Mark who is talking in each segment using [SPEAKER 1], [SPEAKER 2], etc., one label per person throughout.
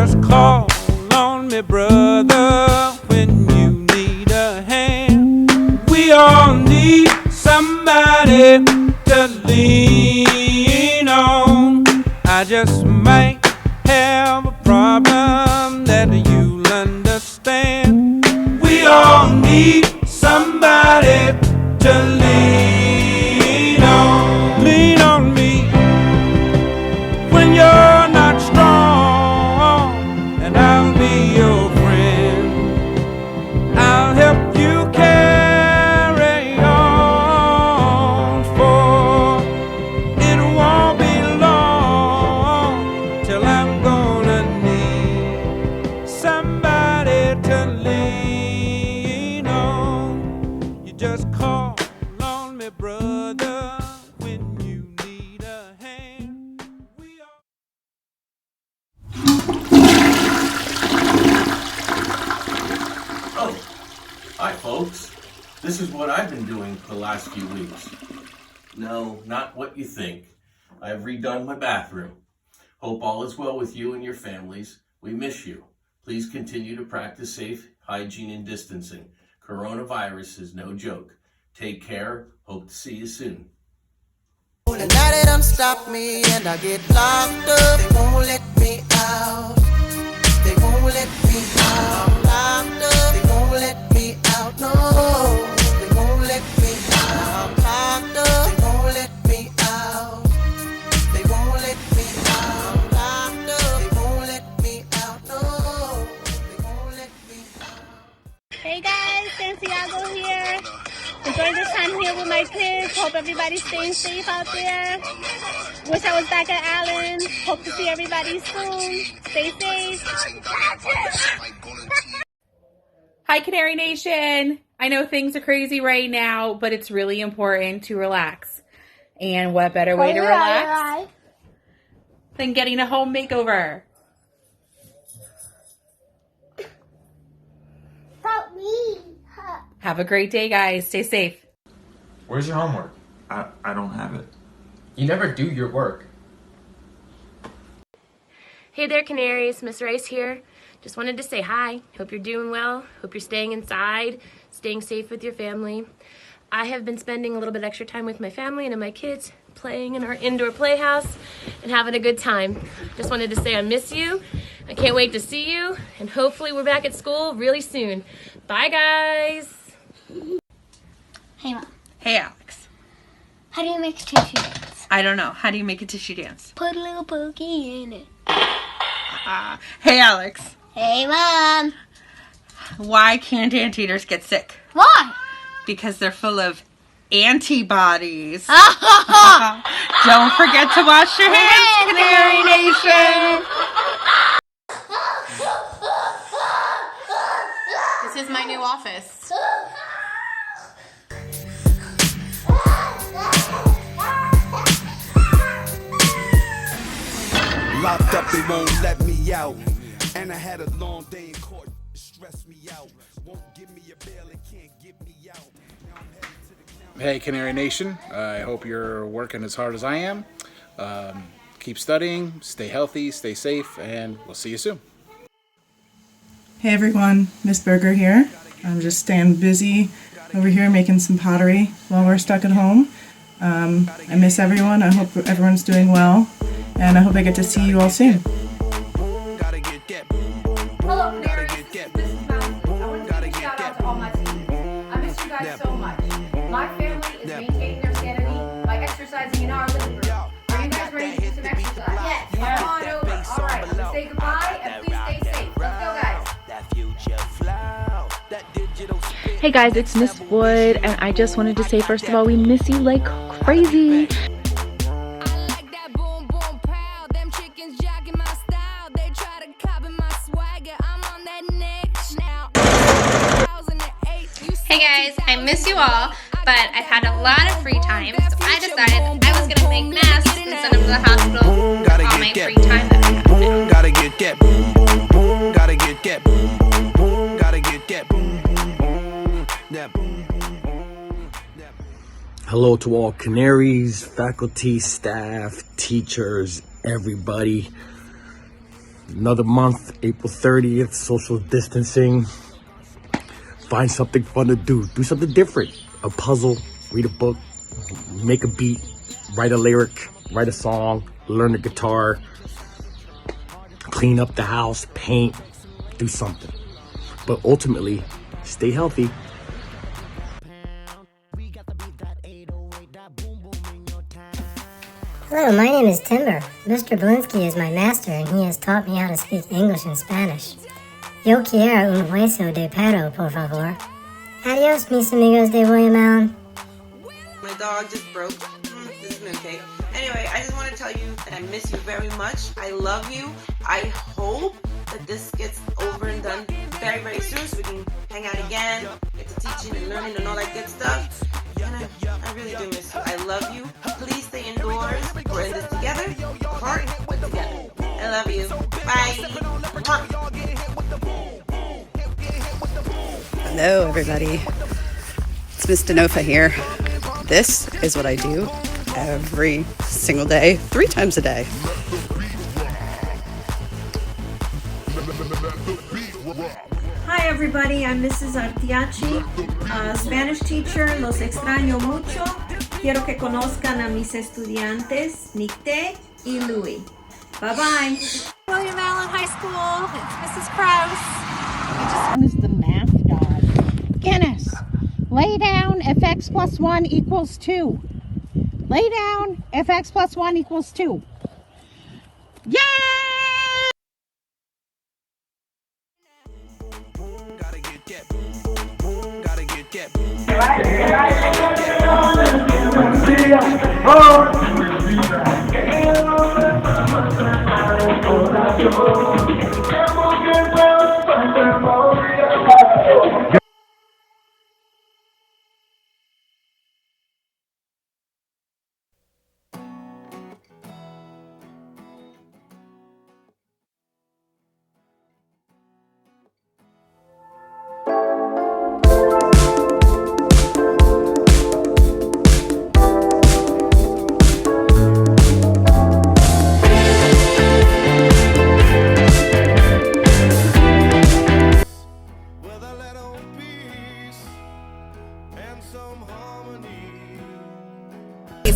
[SPEAKER 1] Just call on me, brother, when you need a hand. We all need somebody to lean on. I just might have a problem that you'll understand. We all need somebody to lean on. Lean on me when you're not strong, and I'll be your friend. I'll help you carry on, for it won't be long till I'm gonna need somebody to lean on. You just call on me, brother, when you need a hand. We all
[SPEAKER 2] Oh, hi folks. This is what I've been doing for the last few weeks. No, not what you think. I have redone my bathroom. Hope all is well with you and your families. We miss you. Please continue to practice safe hygiene and distancing. Coronavirus is no joke. Take care. Hope to see you soon.
[SPEAKER 3] And now they done stop me and I get locked up. They won't let me out. They won't let me out. Locked up. They won't let me out. No, they won't let me out. Locked up. They won't let me out. They won't let me out. Locked up. They won't let me out. No, they won't let me out.
[SPEAKER 4] Hey guys, Santiago here. Enjoying this time here with my kids. Hope everybody's staying safe out there. Wish I was back at Allen. Hope to see everybody soon. Stay safe.
[SPEAKER 5] Hi, Canary Nation. I know things are crazy right now, but it's really important to relax. And what better way to relax than getting a home makeover?
[SPEAKER 4] Help me.
[SPEAKER 5] Have a great day, guys. Stay safe.
[SPEAKER 6] Where's your homework?
[SPEAKER 7] I don't have it.
[SPEAKER 6] You never do your work.
[SPEAKER 8] Hey there, Canaries. Miss Rice here. Just wanted to say hi. Hope you're doing well. Hope you're staying inside, staying safe with your family. I have been spending a little bit extra time with my family and my kids, playing in our indoor playhouse and having a good time. Just wanted to say I miss you. I can't wait to see you, and hopefully we're back at school really soon. Bye, guys.
[SPEAKER 4] Hey Mom,
[SPEAKER 5] Hey, Alex.
[SPEAKER 4] how do you make a tissue dance?
[SPEAKER 5] I don't know. How do you make a tissue dance?
[SPEAKER 4] Put a little pokey in it.
[SPEAKER 5] Hey, Alex.
[SPEAKER 4] Hey Mom.
[SPEAKER 5] Why can't anteaters get sick?
[SPEAKER 4] Why?
[SPEAKER 5] Because they're full of antibodies. Don't forget to wash your hands, Canary Nation. This is my new office.
[SPEAKER 9] Locked up, they won't let me out. And I had a long day in court, it stressed me out. Won't give me a bail, it can't get me out. Now I'm headed to the county.
[SPEAKER 10] Hey, Canary Nation. I hope you're working as hard as I am. Keep studying, stay healthy, stay safe, and we'll see you soon.
[SPEAKER 11] Hey everyone, Miss Berger here. I'm just staying busy over here making some pottery while we're stuck at home. I miss everyone. I hope everyone's doing well, and I hope I get to see you all soon.
[SPEAKER 12] Hello, Canaries. This is Mountain. I want to give a shout out to all my students. I miss you guys so much. My family is maintaining their sanity by exercising in our living room. Are you guys ready to do some exercise? Yes. Come on over. All right. Let's say goodbye and please stay safe. Let's go, guys.
[SPEAKER 13] Hey guys, it's Miss Wood, and I just wanted to say, first of all, we miss you like crazy.
[SPEAKER 14] Hey guys, I miss you all, but I've had a lot of free time, so I decided I was going to make masks and send them to the hospital for all my free time that I have now.
[SPEAKER 9] Gotta get boom, boom, boom, gotta get boom, boom, boom, gotta get boom, boom, boom, that boom, boom, boom.
[SPEAKER 7] Hello to all Canaries, faculty, staff, teachers, everybody. Another month, April 30th, social distancing. Find something fun to do. Do something different. A puzzle, read a book, make a beat, write a lyric, write a song, learn the guitar, clean up the house, paint, do something. But ultimately, stay healthy.
[SPEAKER 15] Hello, my name is Timber. Mr. Blinsky is my master and he has taught me how to speak English and Spanish. Yo quiero un hueso de perro, por favor. Adios, mis amigos de William Allen.
[SPEAKER 16] My dog just broke. This is okay. Anyway, I just want to tell you that I miss you very much. I love you. I hope that this gets over and done very, very soon so we can hang out again, get to teaching and learning and all that good stuff. And I really do miss you. I love you. Please stay indoors. We're in this together. Apart, but together. I love you. Bye.
[SPEAKER 17] Hello, everybody. It's Miss Denofa here. This is what I do every single day, 3 times a day.
[SPEAKER 18] Hi everybody, I'm Mrs. Artiachi, Spanish teacher. Los extraño mucho. Quiero que conozcan a mis estudiantes, Nicte y Louis. Bye bye.
[SPEAKER 19] William Allen High School. It's Mrs. Krause.
[SPEAKER 20] One is the math dog. Guinness, lay down if x plus 1 equals 2. Lay down if x plus 1 equals 2. Yay!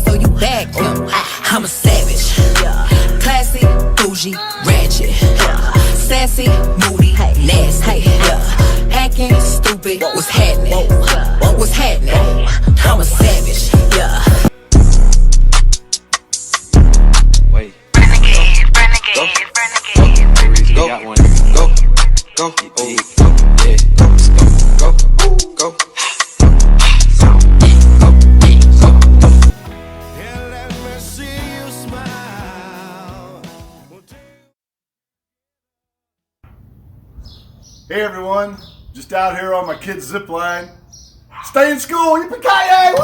[SPEAKER 3] So you back, I'm a savage. Classy, bougie, ratchet. Sassy, moody, nasty. Hacking, stupid, what's happening? What's happening? I'm a savage,
[SPEAKER 21] Wait. Renegade. Go. Got one. Go. Yeah. Go.
[SPEAKER 22] Hey everyone, just out here on my kid's zip line. Stay in school, yippee-ki-yay,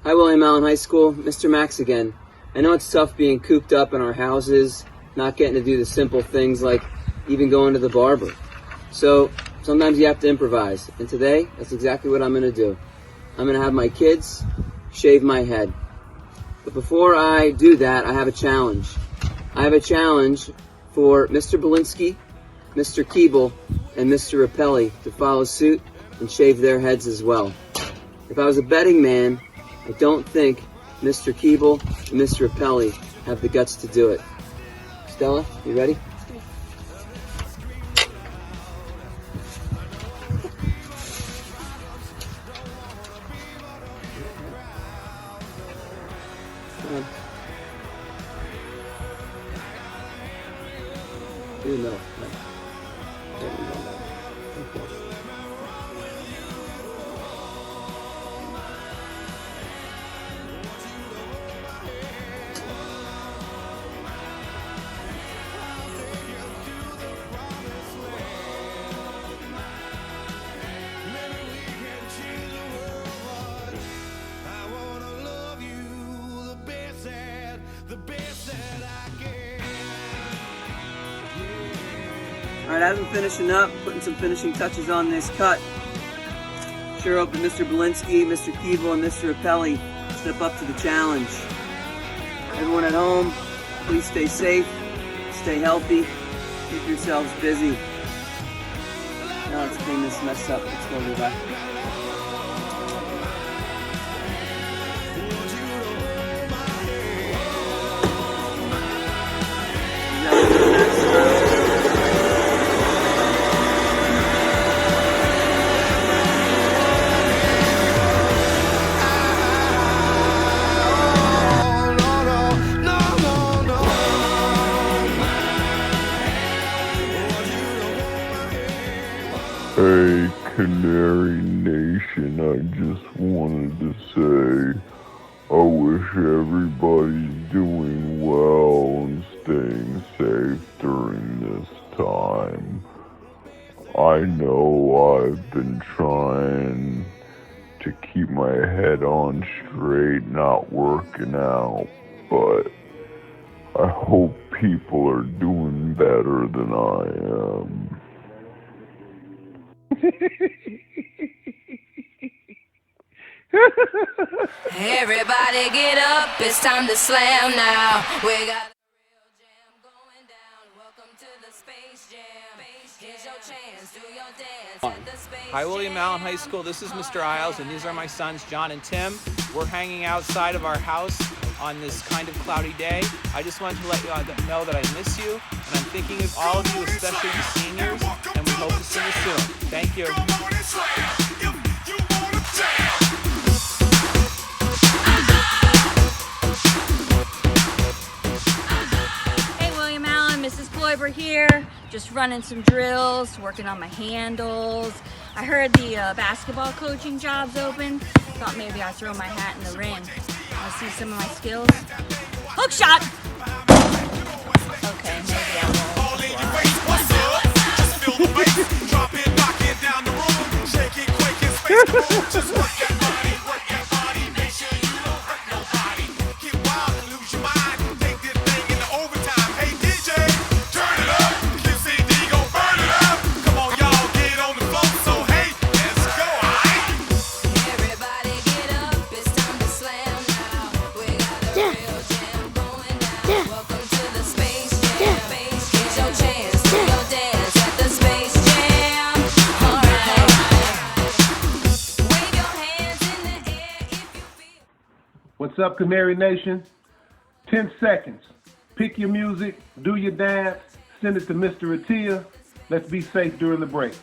[SPEAKER 23] Hi, William Allen High School. Mr. Max again. I know it's tough being cooped up in our houses, not getting to do the simple things like even going to the barber. So sometimes you have to improvise. And today, that's exactly what I'm going to do. I'm going to have my kids shave my head. But before I do that, I have a challenge. I have a challenge for Mr. Belinsky, Mr. Keeble, and Mr. Rapelli to follow suit and shave their heads as well. If I was a betting man, I don't think Mr. Keeble and Mr. Rapelli have the guts to do it. Stella, you ready? Come on. In the middle. No. There we go. Okay.
[SPEAKER 9] The best that I can.
[SPEAKER 23] Alright, as I'm finishing up, putting some finishing touches on this cut, sure hope that Mr. Belinsky, Mr. Keeble, and Mr. Apelli step up to the challenge. Everyone at home, please stay safe, stay healthy, keep yourselves busy. Now let's clean this mess up. Let's go, Levi.
[SPEAKER 1] Hey, Canary Nation, I just wanted to say I wish everybody's doing well and staying safe during this time. I know I've been trying to keep my head on straight, not working out, but I hope people are doing better than I am.
[SPEAKER 2] Everybody get up, it's time to slam now. We got the real jam going down. Welcome to the Space Jam. Here's your chance, do your dance at the Space
[SPEAKER 6] Hi, William Allen High School. This is Mr. Isles, and these are my sons, John and Tim. We're hanging outside of our house on this kind of cloudy day. I just wanted to let you know that I miss you, and I'm thinking of all of you, especially the seniors, and we hope to see you soon. Thank you.
[SPEAKER 24] Hey, William Allen, Mrs. Kloiber here. Just running some drills, working on my handles. I heard the basketball coaching job's open. Thought maybe I'd throw my hat in the ring. Want to see some of my skills? Hook shot! Okay, maybe I won't.
[SPEAKER 25] What's up, Canary Nation? 10 seconds. Pick your music, do your dance, send it to Mr. Atia. Let's be safe during the break.